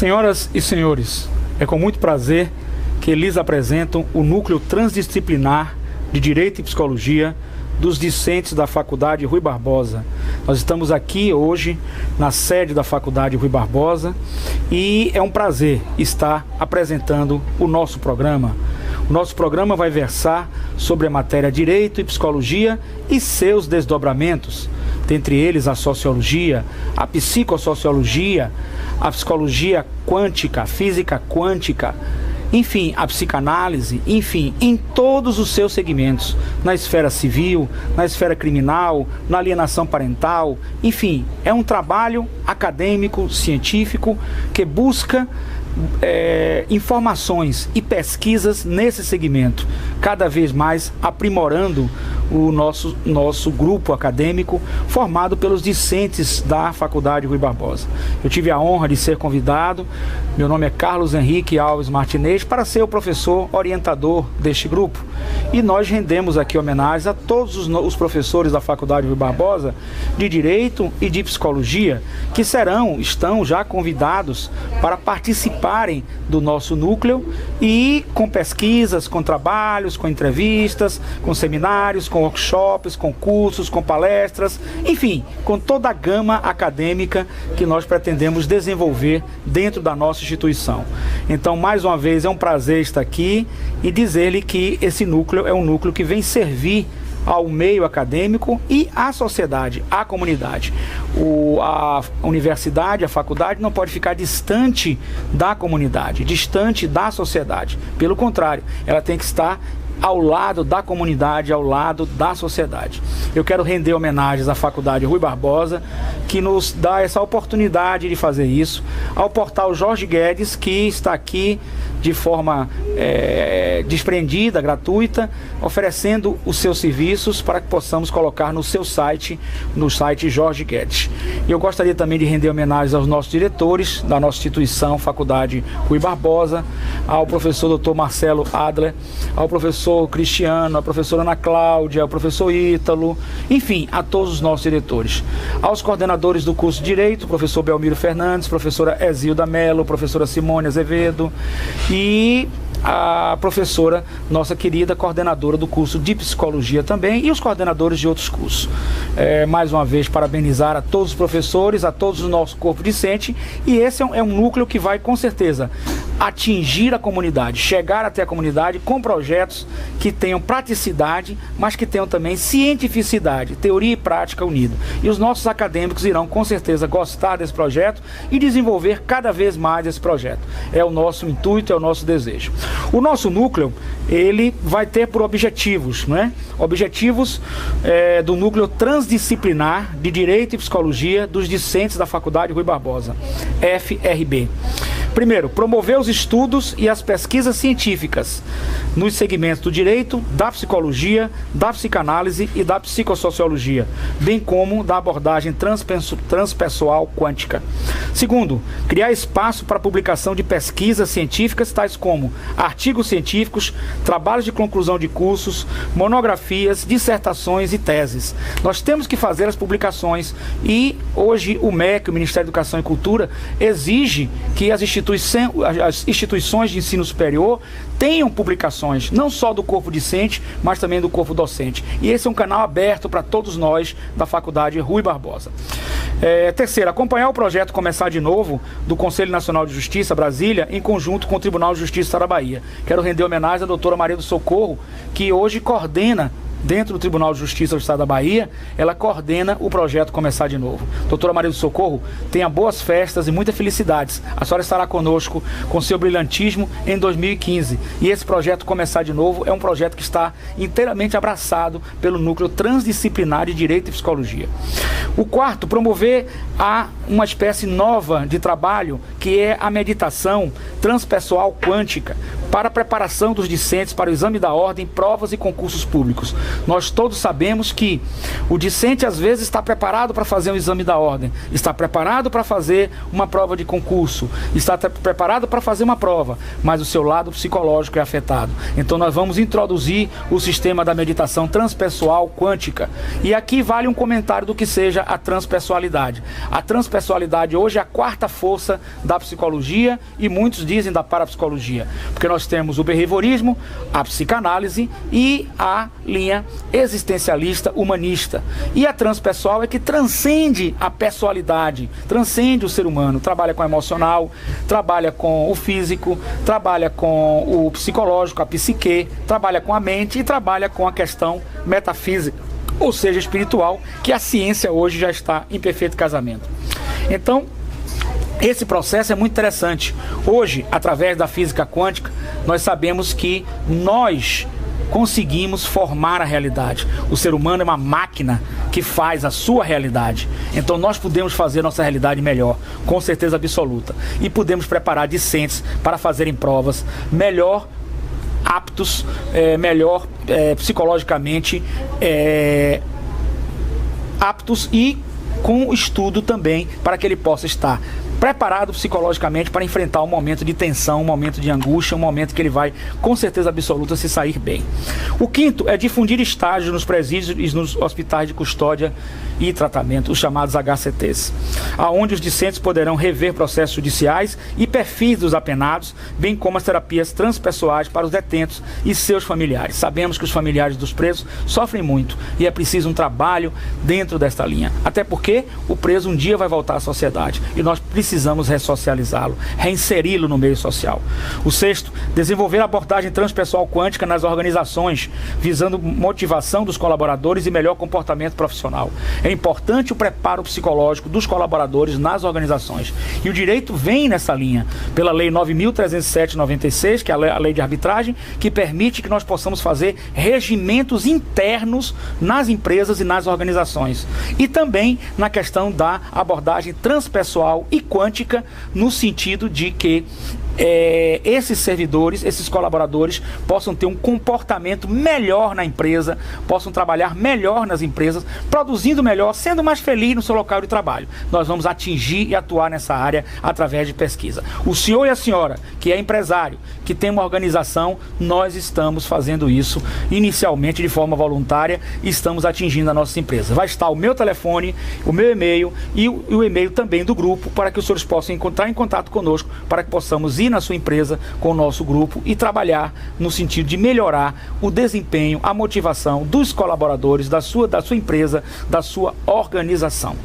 Senhoras e senhores, é com muito prazer que lhes apresento o Núcleo Transdisciplinar de Direito e Psicologia dos discentes da Faculdade Rui Barbosa. Nós estamos aqui hoje na sede da Faculdade Rui Barbosa e é um prazer estar apresentando o nosso programa. O nosso programa vai versar sobre a matéria Direito e Psicologia e seus desdobramentos, dentre eles a sociologia, a psicossociologia, a psicologia quântica, a física quântica, enfim, a psicanálise, enfim, em todos os seus segmentos, na esfera civil, na esfera criminal, na alienação parental, enfim, é um trabalho acadêmico, científico, que busca informações e pesquisas nesse segmento, cada vez mais aprimorando o nosso grupo acadêmico formado pelos discentes da Faculdade Rui Barbosa. Eu tive a honra de ser convidado, meu nome é Carlos Henrique Alves Martinez, para ser o professor orientador deste grupo. E nós rendemos aqui homenagens a todos os professores da Faculdade Rui Barbosa de Direito e de Psicologia, que estão já convidados para participarem do nosso núcleo e com pesquisas, com trabalhos, com entrevistas, com seminários, com workshops, com cursos, com palestras, enfim, com toda a gama acadêmica que nós pretendemos desenvolver dentro da nossa instituição. Então, mais uma vez, é um prazer estar aqui e dizer-lhe que esse núcleo é um núcleo que vem servir ao meio acadêmico e à sociedade, à comunidade. A universidade, a faculdade não pode ficar distante da comunidade, distante da sociedade. Pelo contrário, ela tem que estar ao lado da comunidade, ao lado da sociedade. Eu quero render homenagens à Faculdade Rui Barbosa, que nos dá essa oportunidade de fazer isso, ao portal Jorge Guedes, que está aqui de forma desprendida, gratuita, oferecendo os seus serviços para que possamos colocar no seu site, no site Jorge Guedes. E eu gostaria também de render homenagens aos nossos diretores da nossa instituição, Faculdade Rui Barbosa, ao professor Dr. Marcelo Adler, ao professor Cristiano, à professora Ana Cláudia, ao professor Ítalo, enfim, a todos os nossos diretores. Aos coordenadores do curso de Direito, professor Belmiro Fernandes, professora Ezilda Mello, professora Simone Azevedo e a professora, nossa querida coordenadora do curso de Psicologia também, e os coordenadores de outros cursos. Mais uma vez, parabenizar a todos os professores, a todos o nosso corpo discente, e esse é um núcleo que vai, com certeza, atingir a comunidade, chegar até a comunidade com projetos que tenham praticidade, mas que tenham também cientificidade, teoria e prática unida. E os nossos acadêmicos irão, com certeza, gostar desse projeto e desenvolver cada vez mais esse projeto. É o nosso intuito, é o nosso desejo. O nosso núcleo, ele vai ter por objetivos, não é? Objetivos do Núcleo Transdisciplinar de Direito e Psicologia dos discentes da Faculdade Rui Barbosa, FRB. Primeiro, promover os estudos e as pesquisas científicas nos segmentos do direito, da psicologia, da psicanálise e da psicossociologia, bem como da abordagem transpessoal quântica. Segundo, criar espaço para publicação de pesquisas científicas, tais como artigos científicos, trabalhos de conclusão de cursos, monografias, dissertações e teses. Nós temos que fazer as publicações e hoje o MEC, o Ministério da Educação e Cultura, exige que as instituições de ensino superior tenham publicações, não só do corpo discente, mas também do corpo docente. E esse é um canal aberto para todos nós da Faculdade Rui Barbosa. Terceiro, acompanhar o projeto Começar de Novo, do Conselho Nacional de Justiça, Brasília, em conjunto com o Tribunal de Justiça da Bahia. Quero render homenagem à doutora Maria do Socorro, que hoje coordena, dentro do Tribunal de Justiça do Estado da Bahia, ela coordena o projeto Começar de Novo. Doutora Maria do Socorro, tenha boas festas e muitas felicidades. A senhora estará conosco com seu brilhantismo em 2015. E esse projeto Começar de Novo é um projeto que está inteiramente abraçado pelo Núcleo Transdisciplinar de Direito e Psicologia. O quarto, promover uma espécie nova de trabalho, que é a meditação transpessoal quântica, para a preparação dos discentes para o exame da ordem, provas e concursos públicos. Nós todos sabemos que o discente às vezes está preparado para fazer um exame da ordem, está preparado para fazer uma prova de concurso, está preparado para fazer uma prova, mas o seu lado psicológico é afetado. Então nós vamos introduzir o sistema da meditação transpessoal quântica. E aqui vale um comentário do que seja a transpessoalidade. A transpessoalidade hoje é a quarta força da psicologia e muitos dizem da parapsicologia, porque nós temos o behaviorismo, a psicanálise e a linha existencialista humanista. E a transpessoal é que transcende a pessoalidade, transcende o ser humano, trabalha com o emocional, trabalha com o físico, trabalha com o psicológico, a psique, trabalha com a mente e trabalha com a questão metafísica, ou seja, espiritual, que a ciência hoje já está em perfeito casamento. Então, esse processo é muito interessante. Hoje, através da física quântica, nós sabemos que nós conseguimos formar a realidade. O ser humano é uma máquina que faz a sua realidade. Então nós podemos fazer nossa realidade melhor, com certeza absoluta. E podemos preparar discentes para fazerem provas melhor aptos, melhor psicologicamente aptos e com estudo também para que ele possa estar preparado psicologicamente para enfrentar um momento de tensão, um momento de angústia, um momento que ele vai, com certeza absoluta, se sair bem. O quinto é difundir estágios nos presídios e nos hospitais de custódia e tratamento, os chamados HCTs, aonde os discentes poderão rever processos judiciais e perfis dos apenados, bem como as terapias transpessoais para os detentos e seus familiares. Sabemos que os familiares dos presos sofrem muito e é preciso um trabalho dentro desta linha, até porque o preso um dia vai voltar à sociedade e nós precisamos ressocializá-lo, reinseri-lo no meio social. O sexto, desenvolver a abordagem transpessoal quântica nas organizações, visando motivação dos colaboradores e melhor comportamento profissional. É importante o preparo psicológico dos colaboradores nas organizações. E o direito vem nessa linha, pela Lei 9.307/96, que é a lei de arbitragem, que permite que nós possamos fazer regimentos internos nas empresas e nas organizações. E também na questão da abordagem transpessoal e quântica, no sentido de que esses servidores, esses colaboradores possam ter um comportamento melhor na empresa, possam trabalhar melhor nas empresas, produzindo melhor, sendo mais feliz no seu local de trabalho. Nós vamos atingir e atuar nessa área através de pesquisa. O senhor e a senhora, que é empresário, que tem uma organização, nós estamos fazendo isso inicialmente de forma voluntária e estamos atingindo a nossa empresa. Vai estar o meu telefone, o meu e-mail e o e-mail também do grupo, para que os senhores possam entrar em contato conosco, para que possamos ir na sua empresa com o nosso grupo e trabalhar no sentido de melhorar o desempenho, a motivação dos colaboradores, da sua empresa, da sua organização.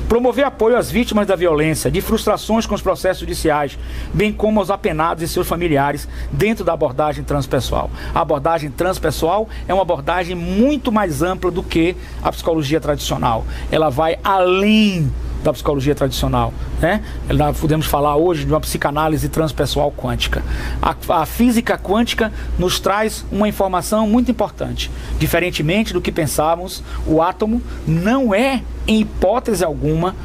Promover apoio às vítimas da violência, de frustrações com os processos judiciais, bem como aos apenados e seus familiares, dentro da abordagem transpessoal. A abordagem transpessoal é uma abordagem muito mais ampla do que a psicologia tradicional. Ela vai além da psicologia tradicional, né? Nós podemos falar hoje de uma psicanálise transpessoal quântica. A física quântica nos traz uma informação muito importante. Diferentemente do que pensávamos, o átomo não é, em hipótese alguma,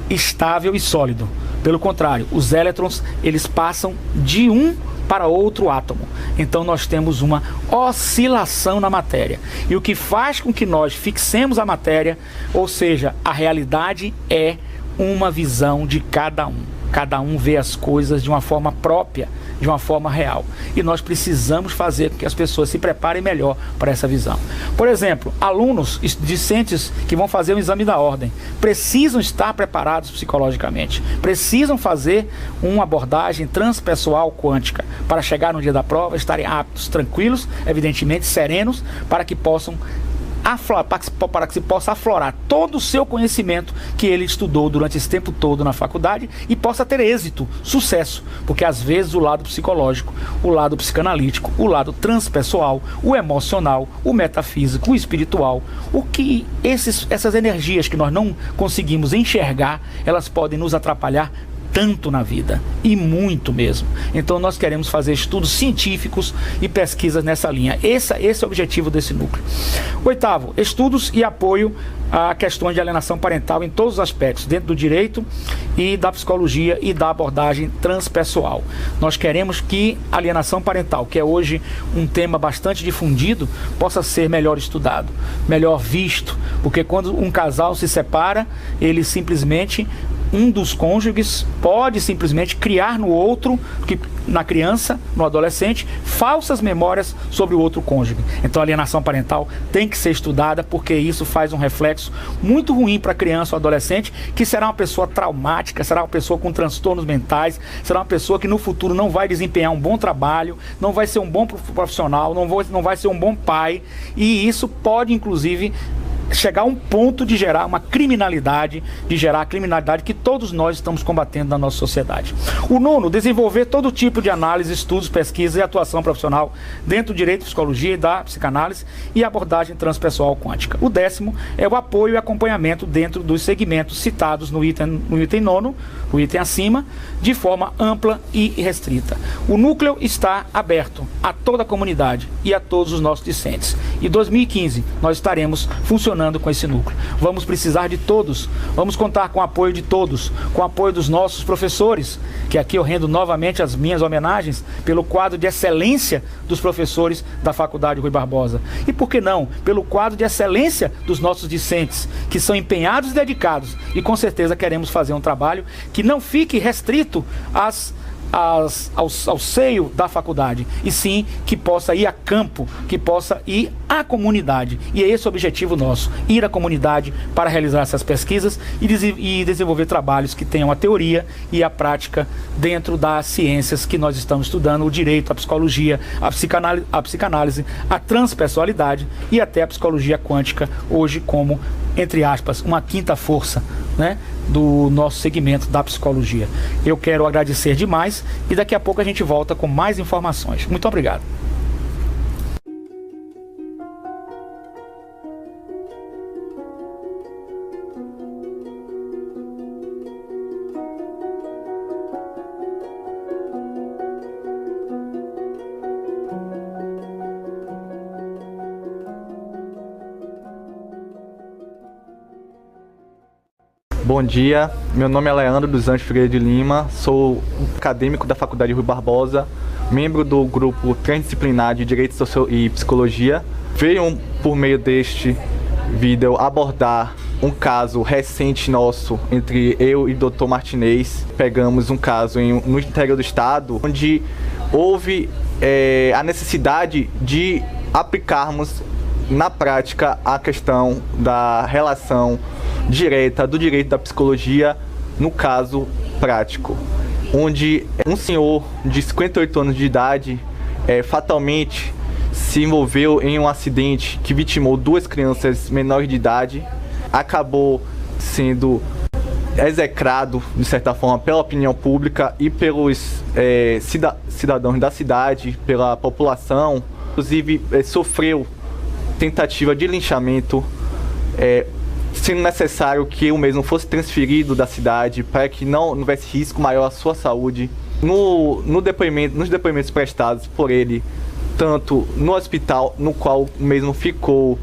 estável e sólido. Pelo contrário, os elétrons, eles passam de um para outro átomo. Então nós temos uma oscilação na matéria. E o que faz com que nós fixemos a matéria, ou seja, a realidade é uma visão de cada um. Cada um vê as coisas de uma forma própria, de uma forma real. E nós precisamos fazer com que as pessoas se preparem melhor para essa visão. Por exemplo, alunos, discentes que vão fazer o exame da ordem, precisam estar preparados psicologicamente. Precisam fazer uma abordagem transpessoal quântica para chegar no dia da prova, estarem aptos, tranquilos, evidentemente serenos, para que possam para que se possa aflorar todo o seu conhecimento que ele estudou durante esse tempo todo na faculdade e possa ter êxito, sucesso, porque às vezes o lado psicológico, o lado psicanalítico, o lado transpessoal, o emocional, o metafísico, o espiritual, essas energias que nós não conseguimos enxergar, elas podem nos atrapalhar tanto na vida, e muito mesmo. Então nós queremos fazer estudos científicos e pesquisas nessa linha. Esse é o objetivo desse núcleo. Oitavo, estudos e apoio a questões de alienação parental em todos os aspectos, dentro do direito e da psicologia e da abordagem transpessoal. Nós queremos que a alienação parental, que é hoje um tema bastante difundido, possa ser melhor estudado, melhor visto, porque quando um casal se separa, ele simplesmente, um dos cônjuges pode simplesmente criar no outro, na criança, no adolescente, falsas memórias sobre o outro cônjuge. Então a alienação parental tem que ser estudada, porque isso faz um reflexo muito ruim para a criança ou adolescente, que será uma pessoa traumática, será uma pessoa com transtornos mentais, será uma pessoa que no futuro não vai desempenhar um bom trabalho, não vai ser um bom profissional, não vai ser um bom pai, e isso pode inclusive chegar a um ponto de gerar uma criminalidade, de gerar a criminalidade que todos nós estamos combatendo na nossa sociedade. O nono, desenvolver todo tipo de análise, estudos, pesquisa e atuação profissional dentro do direito, psicologia e da psicanálise e abordagem transpessoal quântica. O décimo é o apoio e acompanhamento dentro dos segmentos citados no item nono, o item acima, de forma ampla e restrita. O núcleo está aberto a toda a comunidade e a todos os nossos discentes. Em 2015, nós estaremos funcionando com esse núcleo. Vamos precisar de todos, vamos contar com o apoio de todos, com o apoio dos nossos professores, que aqui eu rendo novamente as minhas homenagens pelo quadro de excelência dos professores da Faculdade Rui Barbosa. E por que não, pelo quadro de excelência dos nossos discentes, que são empenhados e dedicados, e com certeza queremos fazer um trabalho que não fique restrito ao seio da faculdade, e sim que possa ir a campo, que possa ir à comunidade. E é esse o objetivo nosso, ir à comunidade para realizar essas pesquisas e desenvolver trabalhos que tenham a teoria e a prática dentro das ciências que nós estamos estudando, o direito, a psicologia, a psicanálise, a transpessoalidade e até a psicologia quântica, hoje como, entre aspas, uma quinta força, né, do nosso segmento da psicologia. Eu quero agradecer demais e daqui a pouco a gente volta com mais informações. Muito obrigado. Bom dia, meu nome é Leandro dos Anjos Figueiredo de Lima, sou acadêmico da Faculdade Rui Barbosa, membro do grupo transdisciplinar de Direito e Psicologia. Venho, por meio deste vídeo, abordar um caso recente nosso entre eu e o Dr. Martinez. Pegamos um caso no interior do estado, onde houve a necessidade de aplicarmos na prática a questão da relação direta do direito da psicologia no caso prático, onde um senhor de 58 anos de idade fatalmente se envolveu em um acidente que vitimou duas crianças menores de idade, acabou sendo execrado, de certa forma, pela opinião pública e pelos cidadãos da cidade, pela população. Inclusive, sofreu tentativa de linchamento, sendo necessário que o mesmo fosse transferido da cidade para que não houvesse risco maior à sua saúde. Nos depoimentos prestados por ele, tanto no hospital no qual o mesmo ficou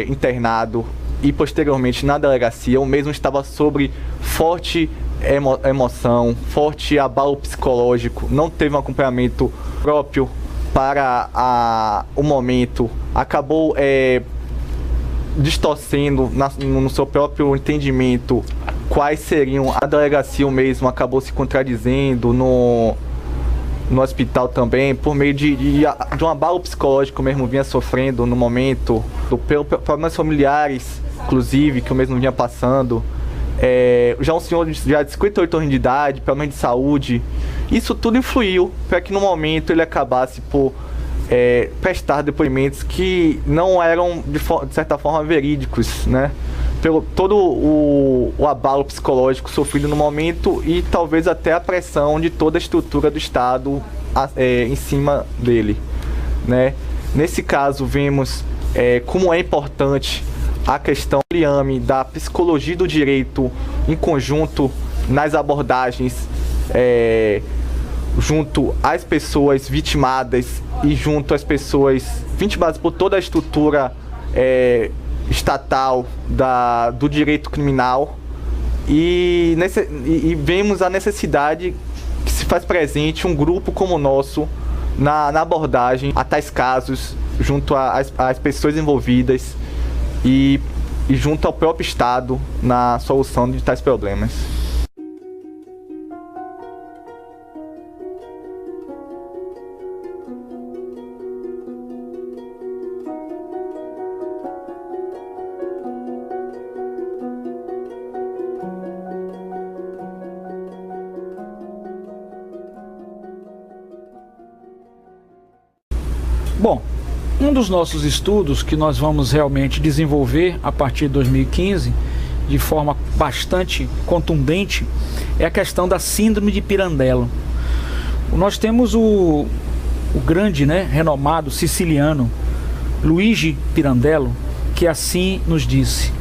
internado e posteriormente na delegacia, o mesmo estava sob forte emoção, forte abalo psicológico, não teve um acompanhamento próprio para o momento, acabou distorcendo no seu próprio entendimento quais seriam. A delegacia mesmo acabou se contradizendo no hospital também, por meio de um abalo psicológico mesmo vinha sofrendo no momento, pelos problemas familiares, inclusive, que o mesmo vinha passando. Já um senhor já de 58 anos de idade, problemas de saúde, isso tudo influiu para que no momento ele acabasse por prestar depoimentos que não eram de certa forma verídicos, né? Pelo todo o abalo psicológico sofrido no momento e talvez até a pressão de toda a estrutura do Estado em cima dele, né? Nesse caso vemos como é importante a questão da psicologia do direito em conjunto nas abordagens junto às pessoas vitimadas e junto às pessoas vitimadas por toda a estrutura estatal do direito criminal, e vemos a necessidade que se faz presente um grupo como o nosso na abordagem a tais casos, junto às pessoas envolvidas e junto ao próprio Estado na solução de tais problemas. Bom, um dos nossos estudos que nós vamos realmente desenvolver a partir de 2015, de forma bastante contundente, é a questão da síndrome de Pirandello. Nós temos o grande, renomado siciliano Luigi Pirandello, que assim nos disse: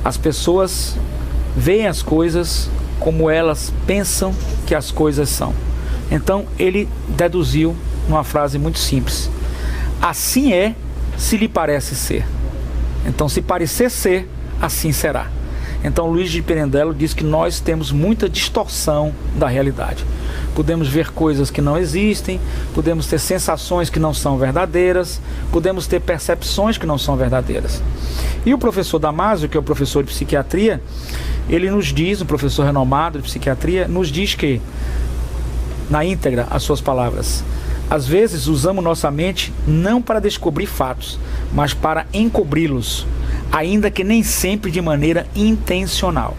as pessoas veem as coisas como elas pensam que as coisas são. Então ele deduziu numa frase muito simples: assim é, se lhe parece ser. Então, se parecer ser, assim será. Então, Luís de Pirandello diz que nós temos muita distorção da realidade. Podemos ver coisas que não existem, podemos ter sensações que não são verdadeiras, podemos ter percepções que não são verdadeiras. E o professor Damásio, que é o professor de psiquiatria, ele nos diz, um professor renomado de psiquiatria, nos diz que, na íntegra, as suas palavras: às vezes usamos nossa mente não para descobrir fatos, mas para encobri-los, ainda que nem sempre de maneira intencional.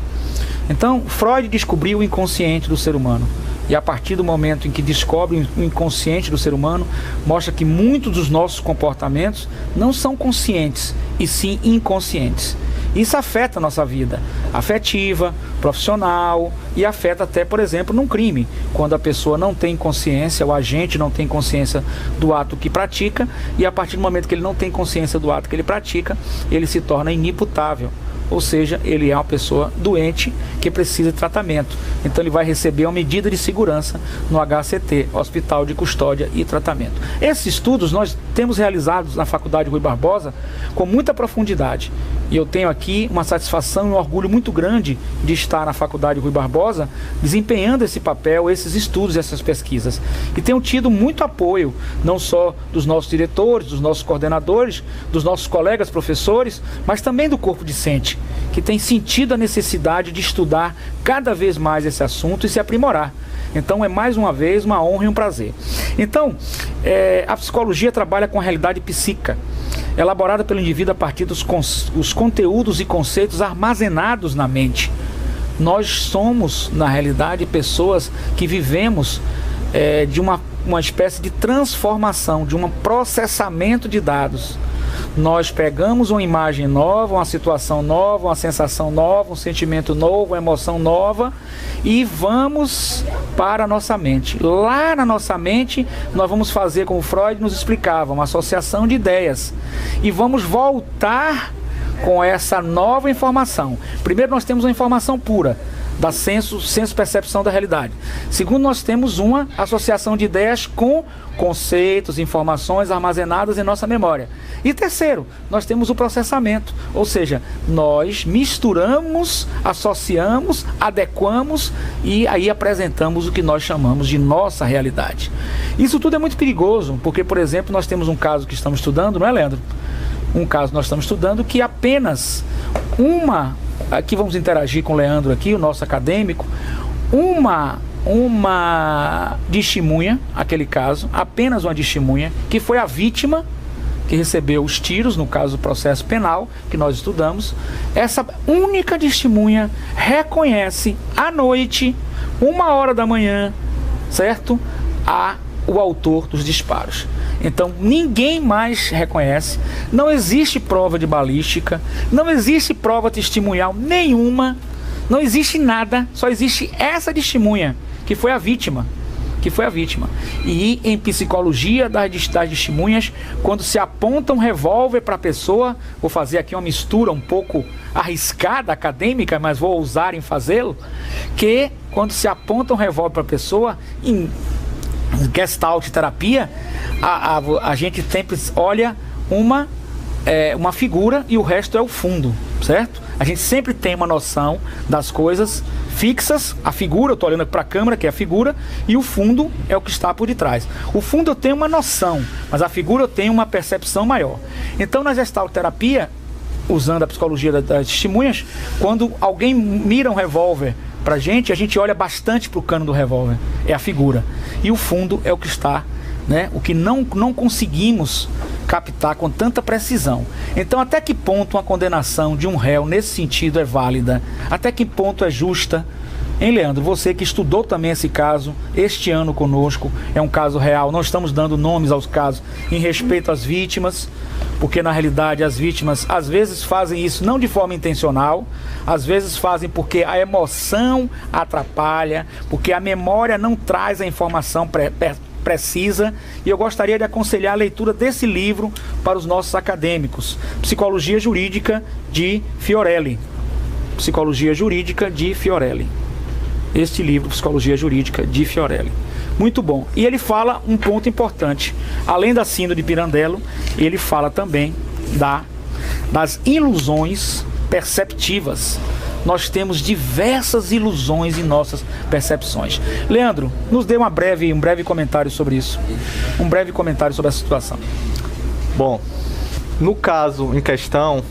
Então, Freud descobriu o inconsciente do ser humano. E a partir do momento em que descobre o inconsciente do ser humano, mostra que muitos dos nossos comportamentos não são conscientes, e sim inconscientes. Isso afeta a nossa vida afetiva, profissional, e afeta até, por exemplo, num crime, quando a pessoa não tem consciência, o agente não tem consciência do ato que pratica, e a partir do momento que ele não tem consciência do ato que ele pratica, ele se torna inimputável. Ou seja, ele é uma pessoa doente que precisa de tratamento. Então ele vai receber uma medida de segurança no HCT, Hospital de Custódia e Tratamento. Esses estudos nós temos realizados na Faculdade Rui Barbosa com muita profundidade. E eu tenho aqui uma satisfação e um orgulho muito grande de estar na Faculdade Rui Barbosa desempenhando esse papel, esses estudos, essas pesquisas. E tenho tido muito apoio, não só dos nossos diretores, dos nossos coordenadores, dos nossos colegas professores, mas também do corpo discente, que tem sentido a necessidade de estudar cada vez mais esse assunto e se aprimorar. Então é mais uma vez uma honra e um prazer. Então, a psicologia trabalha com a realidade psíquica, elaborada pelo indivíduo a partir dos conteúdos e conceitos armazenados na mente. Nós somos, na realidade, pessoas que vivemos de uma espécie de transformação, de um processamento de dados. Nós pegamos uma imagem nova, uma situação nova, uma sensação nova, um sentimento novo, uma emoção nova, e vamos para a nossa mente. Lá na nossa mente, nós vamos fazer, como Freud nos explicava, uma associação de ideias. E vamos voltar com essa nova informação. Primeiro, nós temos uma informação pura, da senso-percepção da realidade. Segundo, nós temos uma associação de ideias com conceitos, informações armazenadas em nossa memória. E terceiro, nós temos o processamento, ou seja, nós misturamos, associamos, adequamos e aí apresentamos o que nós chamamos de nossa realidade. Isso tudo é muito perigoso, porque, por exemplo, nós temos um caso que estamos estudando, não é, Leandro? Um caso nós estamos estudando que apenas aqui vamos interagir com o Leandro aqui, o nosso acadêmico, uma testemunha, aquele caso, apenas uma testemunha, que foi a vítima que recebeu os tiros, no caso do processo penal que nós estudamos. Essa única testemunha reconhece à noite, 1h da manhã, certo? O autor dos disparos. Então ninguém mais reconhece, não existe prova de balística, não existe prova testemunhal nenhuma, não existe nada, só existe essa testemunha, que foi a vítima, que foi a vítima. E em psicologia das testemunhas, quando se aponta um revólver para a pessoa, vou fazer aqui uma mistura um pouco arriscada, acadêmica, mas vou ousar em fazê-lo, que quando se aponta um revólver para a pessoa, em Gestalt terapia, a gente sempre olha uma figura e o resto é o fundo, certo? A gente sempre tem uma noção das coisas fixas, a figura, eu estou olhando para a câmera, que é a figura, e o fundo é o que está por detrás. O fundo eu tenho uma noção, mas a figura eu tenho uma percepção maior. Então, na Gestalt terapia, usando a psicologia das testemunhas, quando alguém mira um revólver pra gente, a gente olha bastante pro cano do revólver, é a figura. E o fundo é o que está, né? O que não conseguimos captar com tanta precisão. Então, até que ponto uma condenação de um réu nesse sentido é válida? Até que ponto é justa? Hein, Leandro? Você que estudou também esse caso este ano conosco, é um caso real, não estamos dando nomes aos casos em respeito às vítimas, porque na realidade as vítimas às vezes fazem isso não de forma intencional, às vezes fazem porque a emoção atrapalha, porque a memória não traz a informação precisa, e eu gostaria de aconselhar a leitura desse livro para os nossos acadêmicos, Psicologia Jurídica de Fiorelli. Psicologia Jurídica de Fiorelli. Este livro, Psicologia Jurídica de Fiorelli. Muito bom. E ele fala um ponto importante. Além da síndrome de Pirandello, ele fala também das ilusões perceptivas. Nós temos diversas ilusões em nossas percepções. Leandro, nos dê um breve comentário sobre isso. Um breve comentário sobre essa situação. Bom, no caso em questão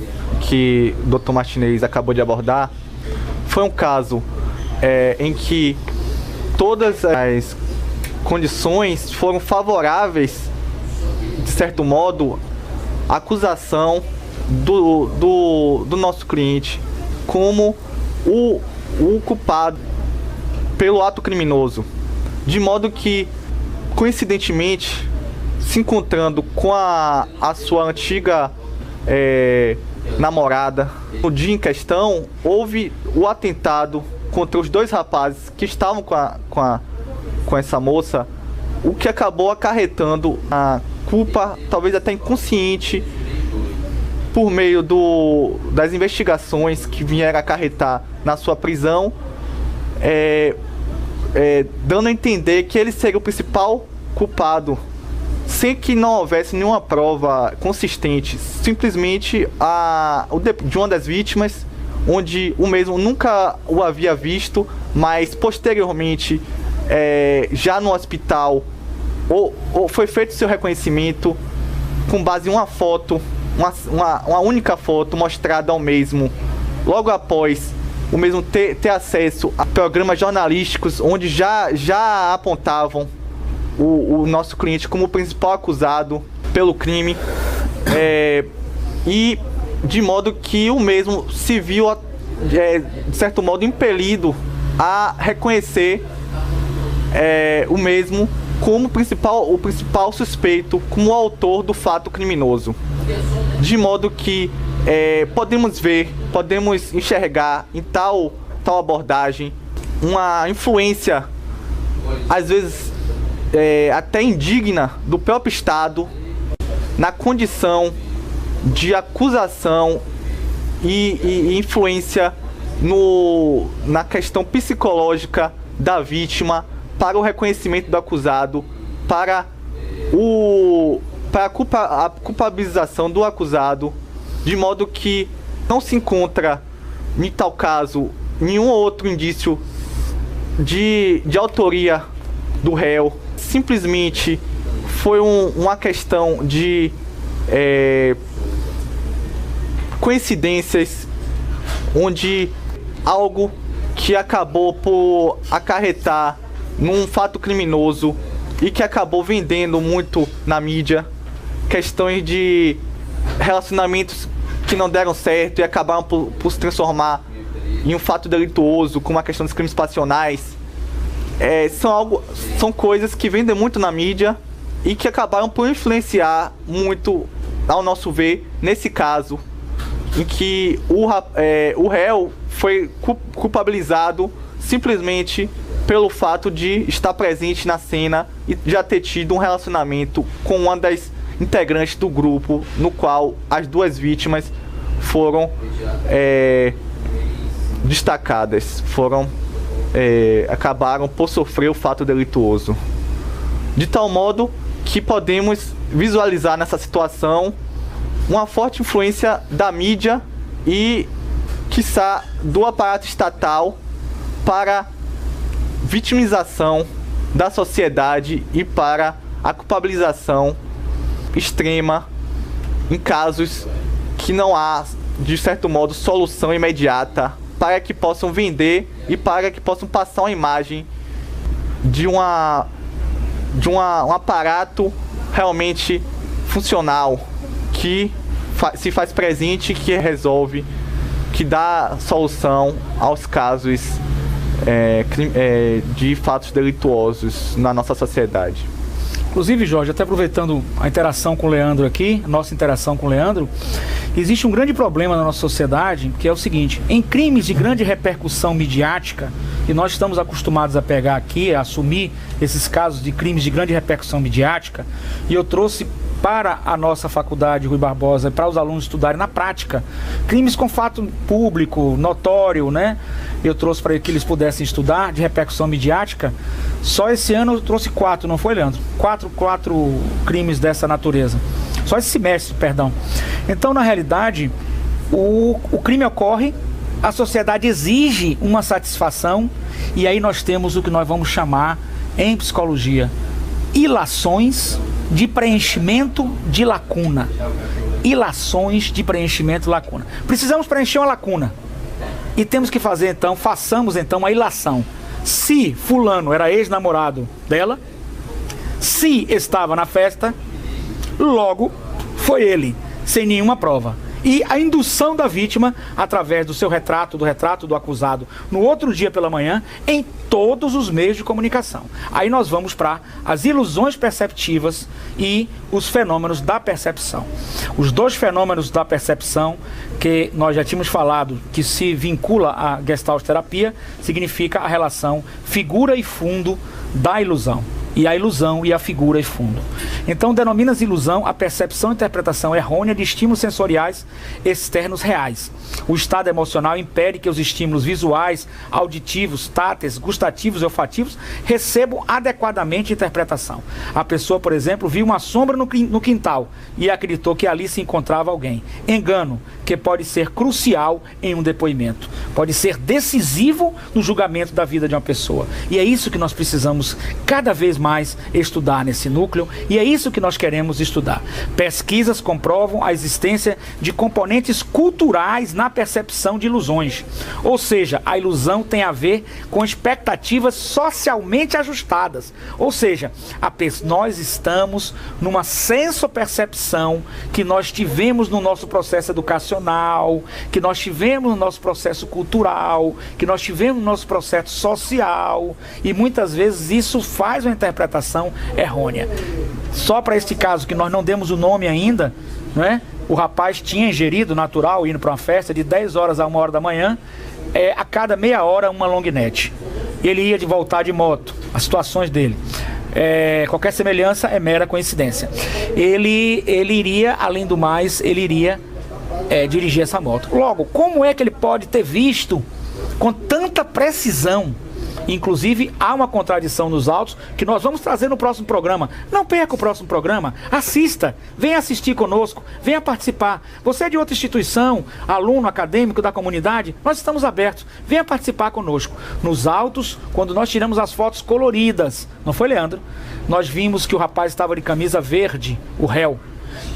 que o Dr. Martinez acabou de abordar, foi um caso em que todas as condições foram favoráveis, de certo modo, à acusação do nosso cliente como o culpado pelo ato criminoso, de modo que, coincidentemente, se encontrando com a sua antiga namorada, no dia em questão, houve o atentado contra os dois rapazes que estavam com essa moça, o que acabou acarretando a culpa, talvez até inconsciente, por meio das investigações que vieram acarretar na sua prisão, dando a entender que ele seria o principal culpado, sem que não houvesse nenhuma prova consistente, simplesmente de uma das vítimas, onde o mesmo nunca o havia visto, mas posteriormente, já no hospital, foi feito seu reconhecimento com base em uma foto, uma única foto mostrada ao mesmo, logo após o mesmo ter acesso a programas jornalísticos onde já apontavam o nosso cliente como o principal acusado pelo crime, e de modo que o mesmo se viu, de certo modo, impelido a reconhecer o mesmo como o principal suspeito, como o autor do fato criminoso. De modo que podemos enxergar em tal abordagem uma influência, às vezes até indigna, do próprio Estado na condição de acusação e influência na questão psicológica da vítima, para o reconhecimento do acusado, para a culpabilização do acusado, de modo que não se encontra, em tal caso, nenhum outro indício de autoria do réu. Simplesmente foi uma questão de coincidências, onde algo que acabou por acarretar num fato criminoso e que acabou vendendo muito na mídia, questões de relacionamentos que não deram certo e acabaram por se transformar em um fato delituoso, como a questão dos crimes passionais, são coisas que vendem muito na mídia e que acabaram por influenciar muito, ao nosso ver, nesse caso, em que o réu foi culpabilizado simplesmente pelo fato de estar presente na cena e já ter tido um relacionamento com uma das integrantes do grupo, no qual as duas vítimas foram destacadas, acabaram por sofrer o fato delituoso. De tal modo que podemos visualizar nessa situação uma forte influência da mídia e, quiçá, do aparato estatal para vitimização da sociedade e para a culpabilização extrema em casos que não há, de certo modo, solução imediata para que possam vender e para que possam passar uma imagem de um aparato realmente funcional que se faz presente, que resolve, que dá solução aos casos de fatos delituosos na nossa sociedade. Inclusive, Jorge, até aproveitando a interação com o Leandro aqui, nossa interação com o Leandro, existe um grande problema na nossa sociedade, que é o seguinte: em crimes de grande repercussão midiática, e nós estamos acostumados a pegar aqui, a assumir esses casos de crimes de grande repercussão midiática, e eu trouxe para a nossa faculdade Rui Barbosa, para os alunos estudarem na prática, crimes com fato público, notório, né? Eu trouxe para que eles pudessem estudar, de repercussão midiática. Só esse ano eu trouxe 4, não foi, Leandro? 4 crimes dessa natureza. Só esse semestre, perdão. Então, na realidade, o crime ocorre, a sociedade exige uma satisfação, e aí nós temos o que nós vamos chamar, em psicologia, ilações de preenchimento de lacuna. Ilações de preenchimento de lacuna. Precisamos preencher uma lacuna. E temos que fazer então, façamos então a ilação. Se fulano era ex-namorado dela, se estava na festa, logo foi ele, sem nenhuma prova. E a indução da vítima, através do seu retrato, do retrato do acusado, no outro dia pela manhã, em todos os meios de comunicação. Aí nós vamos para as ilusões perceptivas e os fenômenos da percepção. Os dois fenômenos da percepção que nós já tínhamos falado, que se vincula à Gestalt terapia, significa a relação figura e fundo da ilusão. E a ilusão e a figura e fundo. Então, denomina-se ilusão a percepção e interpretação errônea de estímulos sensoriais externos reais. O estado emocional impede que os estímulos visuais, auditivos, táteis, gustativos e olfativos recebam adequadamente interpretação. A pessoa, por exemplo, viu uma sombra no quintal e acreditou que ali se encontrava alguém. Engano, que pode ser crucial em um depoimento. Pode ser decisivo no julgamento da vida de uma pessoa. E é isso que nós precisamos cada vez mais estudar nesse núcleo, e é isso que nós queremos estudar. Pesquisas comprovam a existência de componentes culturais na percepção de ilusões. Ou seja, a ilusão tem a ver com expectativas socialmente ajustadas. Ou seja, nós estamos numa sensopercepção que nós tivemos no nosso processo educacional, que nós tivemos no nosso processo cultural, que nós tivemos no nosso processo social, e muitas vezes isso faz uma interpretação errônea. Só para este caso que nós não demos o nome ainda, não é? O rapaz tinha ingerido natural, indo para uma festa de 10 horas a 1 hora da manhã, a cada meia hora uma long net. Ele ia de voltar de moto, as situações dele. Qualquer semelhança é mera coincidência. Ele iria, além do mais, ele iria dirigir essa moto. Logo, como é que ele pode ter visto com tanta precisão? Inclusive, há uma contradição nos autos que nós vamos trazer no próximo programa. Não perca o próximo programa, assista, venha assistir conosco, venha participar. Você é de outra instituição, aluno, acadêmico da comunidade, nós estamos abertos, venha participar conosco. Nos autos, quando nós tiramos as fotos coloridas, não foi, Leandro? Nós vimos que o rapaz estava de camisa verde, o réu,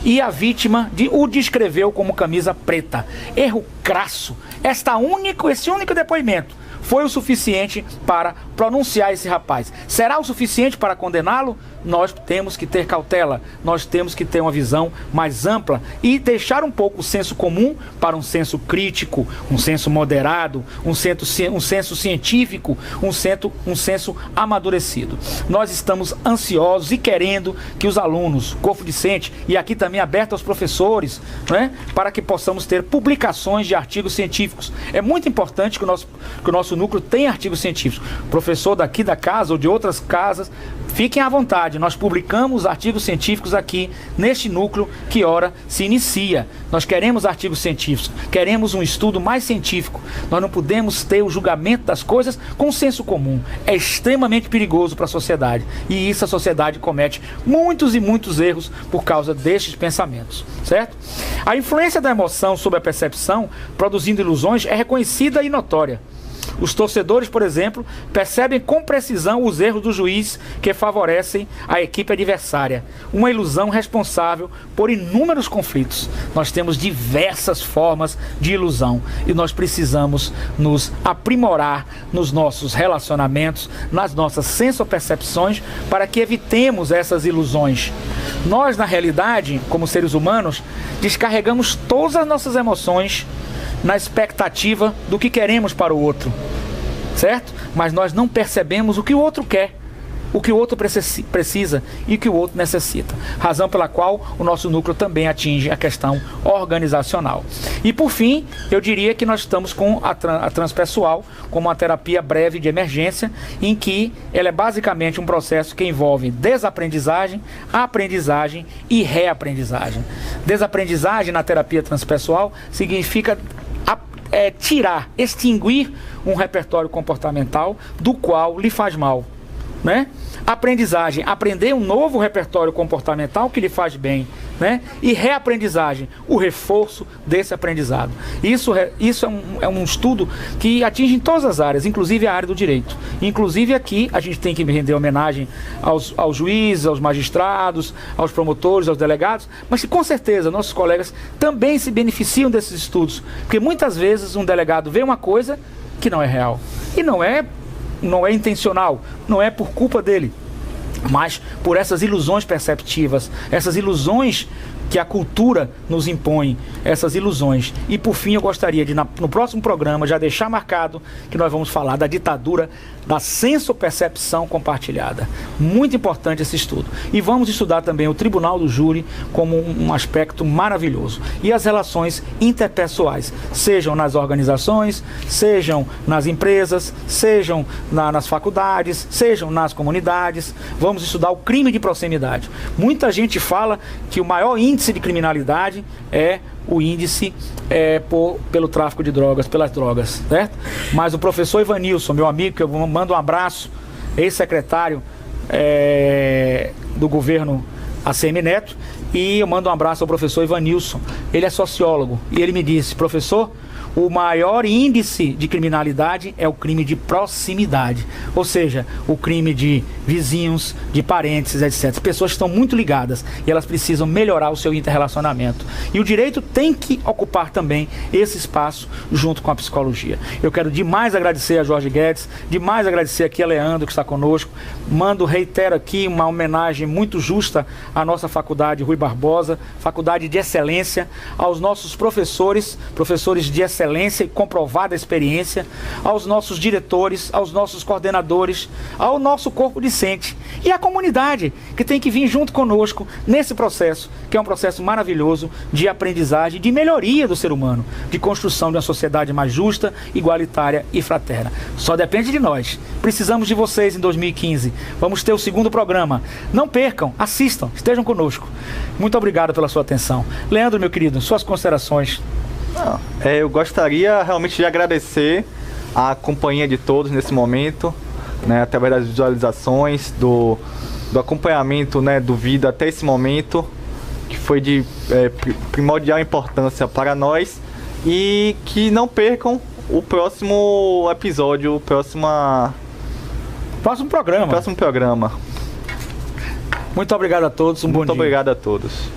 e a vítima o descreveu como camisa preta. Erro crasso. Esse único depoimento foi o suficiente para pronunciar esse rapaz. Será o suficiente para condená-lo? Nós temos que ter cautela, nós temos que ter uma visão mais ampla e deixar um pouco o senso comum para um senso crítico, um senso moderado, um senso científico, um senso amadurecido. Nós estamos ansiosos e querendo que os alunos, corpo docente, e aqui também aberto aos professores, né, para que possamos ter publicações de artigos científicos. É muito importante que o nosso núcleo tem artigos científicos. Professor daqui da casa ou de outras casas, fiquem à vontade. Nós publicamos artigos científicos aqui neste núcleo que ora se inicia. Nós queremos artigos científicos, queremos um estudo mais científico. Nós não podemos ter o julgamento das coisas com senso comum. É extremamente perigoso para a sociedade. E isso a sociedade comete muitos e muitos erros por causa destes pensamentos, certo? A influência da emoção sobre a percepção, produzindo ilusões, é reconhecida e notória. Os torcedores, por exemplo, percebem com precisão os erros do juiz que favorecem a equipe adversária. Uma ilusão responsável por inúmeros conflitos. Nós temos diversas formas de ilusão e nós precisamos nos aprimorar nos nossos relacionamentos, nas nossas sensopercepções, para que evitemos essas ilusões. Nós, na realidade, como seres humanos, descarregamos todas as nossas emoções na expectativa do que queremos para o outro, certo? Mas nós não percebemos o que o outro quer, o que o outro precisa e o que o outro necessita. Razão pela qual o nosso núcleo também atinge a questão organizacional. E por fim, eu diria que nós estamos com a transpessoal como uma terapia breve de emergência, em que ela é basicamente um processo que envolve desaprendizagem, aprendizagem e reaprendizagem. Desaprendizagem na terapia transpessoal significa tirar, extinguir um repertório comportamental do qual lhe faz mal, né? Aprendizagem, aprender um novo repertório comportamental que lhe faz bem, né? E reaprendizagem, o reforço desse aprendizado. Isso é um estudo que atinge em todas as áreas, inclusive a área do direito. Inclusive aqui a gente tem que render homenagem aos juízes, aos magistrados, aos promotores, aos delegados, mas que com certeza nossos colegas também se beneficiam desses estudos, porque muitas vezes um delegado vê uma coisa que não é real e não é intencional, não é por culpa dele, mas por essas ilusões perceptivas, essas ilusões que a cultura nos impõe, essas ilusões. E por fim eu gostaria de, no próximo programa, já deixar marcado que nós vamos falar da ditadura da sensopercepção compartilhada. Muito importante esse estudo. E vamos estudar também o tribunal do júri como um aspecto maravilhoso. E as relações interpessoais, sejam nas organizações, sejam nas empresas, sejam nas faculdades, sejam nas comunidades. Vamos estudar o crime de proximidade. Muita gente fala que o maior índice de criminalidade é o índice pelo tráfico de drogas, pelas drogas, certo? Mas o professor Ivanilson, meu amigo, que eu mando um abraço, ex-secretário do governo ACM Neto, e eu mando um abraço ao professor Ivanilson. Ele é sociólogo e ele me disse: professor, o maior índice de criminalidade é o crime de proximidade, ou seja, o crime de vizinhos, de parentes, etc. Pessoas que estão muito ligadas e elas precisam melhorar o seu interrelacionamento. E o direito tem que ocupar também esse espaço junto com a psicologia. Eu quero demais agradecer a Jorge Guedes, demais agradecer aqui a Leandro que está conosco. Reitero aqui uma homenagem muito justa à nossa faculdade Rui Barbosa, faculdade de excelência, aos nossos professores de excelência e comprovada experiência, aos nossos diretores, aos nossos coordenadores, ao nosso corpo discente e à comunidade que tem que vir junto conosco nesse processo, que é um processo maravilhoso de aprendizagem, de melhoria do ser humano, de construção de uma sociedade mais justa, igualitária e fraterna. Só depende de nós. Precisamos de vocês em 2015. Vamos ter o segundo programa. Não percam, assistam, estejam conosco. Muito obrigado pela sua atenção. Leandro, meu querido, suas considerações. Eu gostaria realmente de agradecer a companhia de todos nesse momento, né, através das visualizações, do acompanhamento, né, do vídeo até esse momento, que foi de primordial importância para nós, e que não percam o próximo episódio, o próximo programa. Muito obrigado a todos, um bom dia. Muito obrigado a todos.